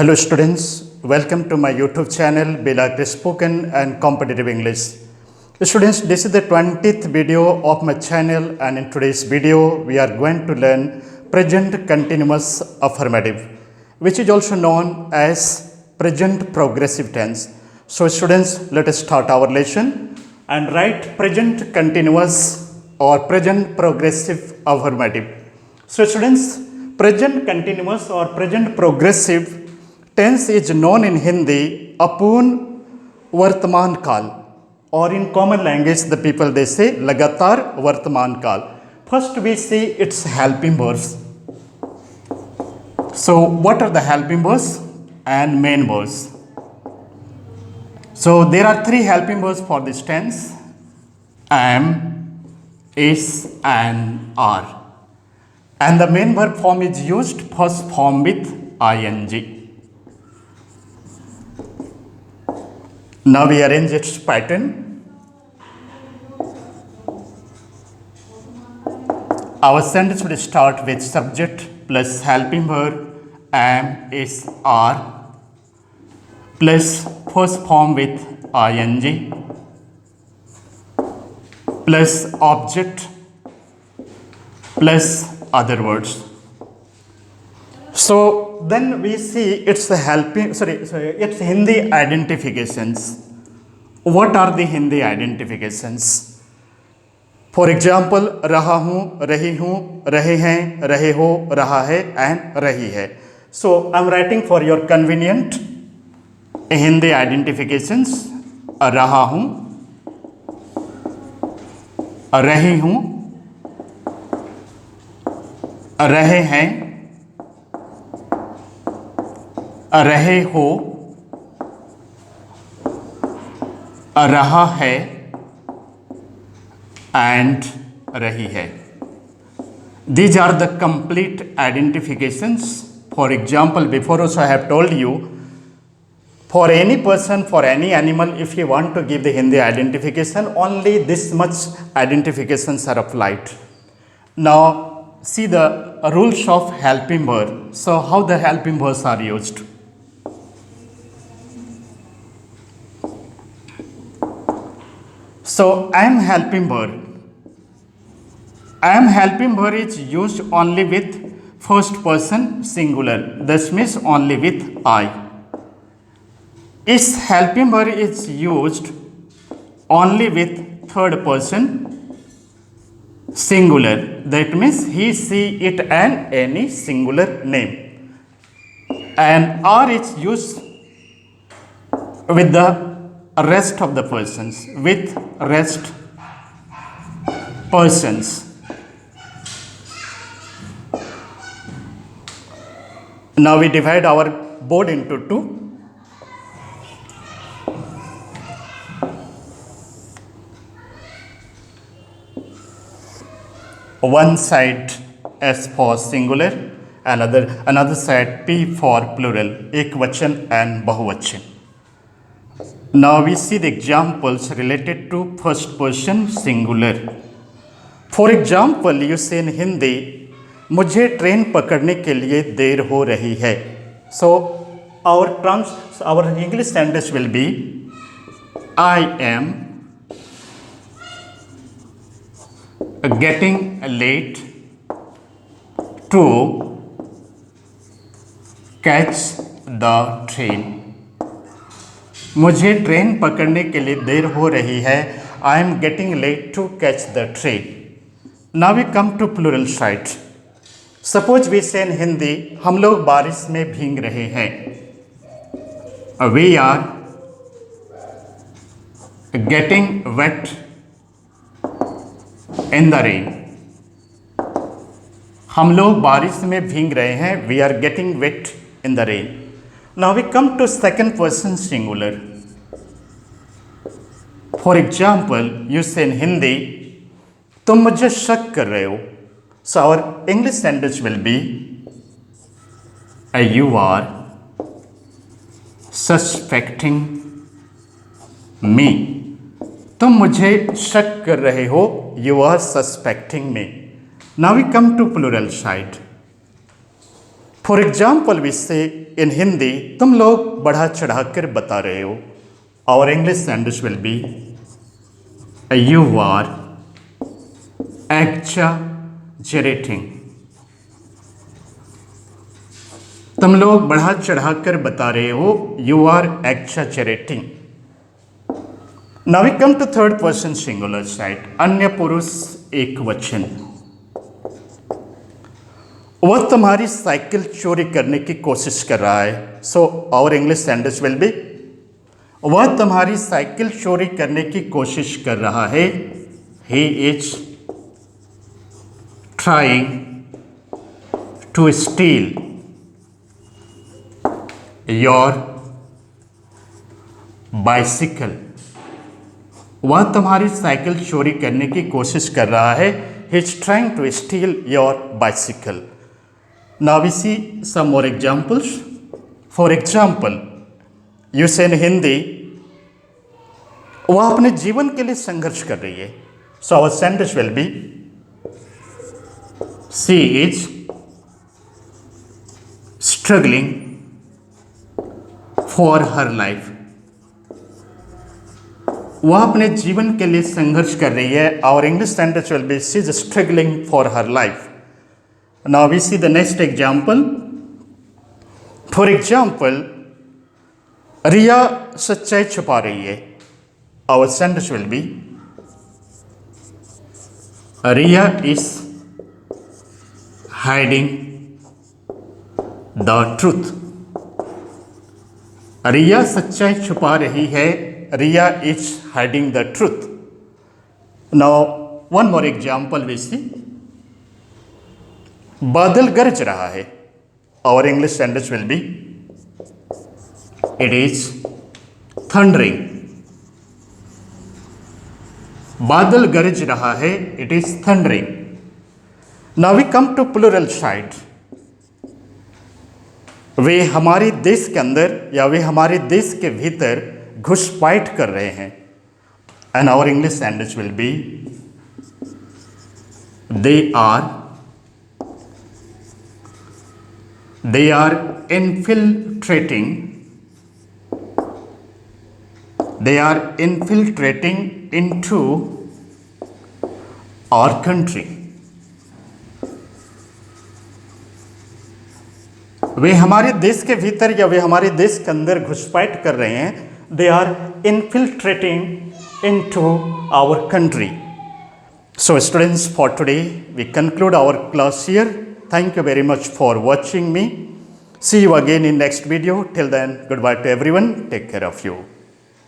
Hello students, welcome to my YouTube channel Belagre Spoken and Competitive English. Students, this is the 20th video of my channel, and in today's video we are going to learn present continuous affirmative, which is also known as present progressive tense. So students, let us start our lesson and write present continuous or present progressive affirmative. So students, present continuous or present progressive tense is known in Hindi अपूर्ण वर्तमान काल, और in common language the people they say लगातार वर्तमान काल. First we see its helping verbs. So what are the helping verbs and main verbs? So there are three helping verbs for this tense: am, is and are. And the main verb form is used first form with ing. Now we arrange its pattern. Our sentence will start with subject plus helping verb am, is, are plus first form with ing plus object plus other words. So then we see its its Hindi identifications. What are the Hindi identifications? For example, रहा हूँ, रही हूँ, रहे हैं, रहे हो, रहा है and रही है. So I'm writing for your convenient Hindi identifications. रहा हूँ, रही हूँ, रहे हैं, रहे हो, रहा है एंड रही है. These are the complete identifications. For example, before also I have told you, for any person, for any animal, if you want to give the Hindi identification, only this much identifications are applied. Now see the rules of helping verb. So how the helping verbs are used? So I am helping verb. I am helping verb is used only with first person singular. This means only with I. Is helping verb is used only with third person singular. That means he, she, it and any singular name. And are is used with the rest of the persons, with rest persons. Now we divide our board into two. One side S for singular, another side P for plural, ekvachan and bahuvachan. Now we see the examples related to first person singular. For example, you say in Hindi, मुझे train पकड़ने के लिए देर हो रही है. So our English sentence will be, I am getting late to catch the train. मुझे train पकड़ने के लिए देर हो रही है. I am getting late to catch the train. Now we come to plural side. Suppose we say in Hindi, हम लोग बारिश में भीग रहे हैं. We are getting wet in the rain. हम लोग बारिश में भीग रहे हैं. We are getting wet in the rain. Now we come to second person singular. For example, you say in Hindi, तुम मुझे शक कर रहे हो. So our English sentence will be, you are suspecting me. तुम मुझे शक कर रहे हो. You are suspecting me. Now we come to plural side. For example, we say in Hindi, तुम लोग बढ़ा चढ़ाकर बता रहे हो. Our English sentence will be, you are exaggerating. तुम लोग बढ़ा चढ़ाकर बता रहे हो. You are exaggerating. Now we come to third person singular side. अन्य पुरुष एक वचन. वह तुम्हारी साइकिल चोरी करने की कोशिश कर रहा है. So our English sentence will be, वह तुम्हारी साइकिल चोरी करने की कोशिश कर रहा है. He is trying to steal your bicycle. वह तुम्हारी साइकिल चोरी करने की कोशिश कर रहा है. He is trying to steal your bicycle. Now we see some more examples. For example, you say in Hindi, वह अपने जीवन के लिए संघर्ष कर रही है. So our sentence will be, she is struggling for her life. वह अपने जीवन के लिए संघर्ष कर रही है. Our English sentence will be, she is struggling for her life. Now we see the next example. For example, रिया सच्चाई छुपा रही है. Our sentence will be, Riya is hiding the truth. रिया सच्चाई छुपा रही है. रिया is hiding the truth. Now one more example we see. बादल गरज रहा है. Our English sentence will be, it is thundering. बादल गरज रहा है. It is thundering. Now we come to plural side. वे हमारे देश के अंदर या वे हमारे देश के भीतर घुसपैठ कर रहे हैं. And our English sentence will be, they are infiltrating into our country. वे हमारे देश के भीतर या वे हमारे देश के अंदर घुसपैठ कर रहे हैं. They are infiltrating into our country. So students, for today we conclude our class here. Thank you very much for watching me. See you again in next video. Till then, goodbye to everyone. Take care of you.